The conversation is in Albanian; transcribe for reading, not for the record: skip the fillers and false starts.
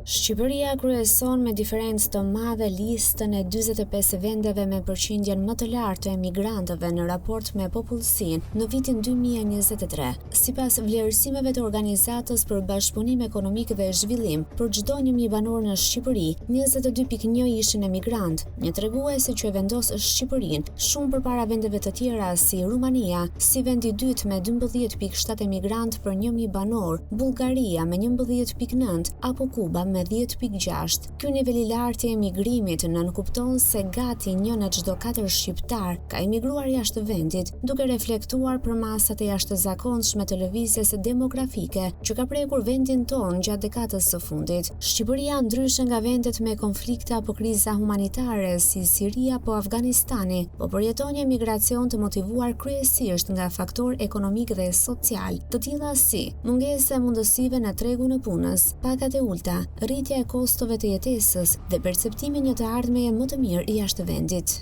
Shqipëria kryeson me diferencë të madhe listën e 45 vendeve me përqindjen më të lartë të emigrantëve në raport me popullsinë në vitin 2023. Sipas vlerësimeve të Organizatës për Bashkëpunim Ekonomik dhe Zhvillim, për çdo 1.000 banor në Shqipëri, 22.1 ishin emigrant, një treguese që e vendos Shqipërinë shumë përpara vendeve të tjera si Rumania, si vendi i dytë me 12.7 emigrant për 1.000 banor, Bullgaria me 11.9 apo Kuba me 10.6. Ky nivel i lartë i emigrimit nënkupton se gati 1 në çdo 4 shqiptar ka emigruar jashtë vendit, duke reflektuar për masat e jashtëzakonshme të lëvizjes demografike që ka prekur vendin tonë gjatë dekadës së fundit. Shqipëria, ndryshe nga vendet me konflikte apo kriza humanitare si Siria apo Afganistani, po përjeton një emigracion të motivuar kryesisht nga faktor ekonomik dhe social, të tilla si mungesa e mundësive në tregun e punës, pagat e ulta, rritja e kostove të jetesës dhe perceptimi një të ardhmeje më të mirë jashtë vendit.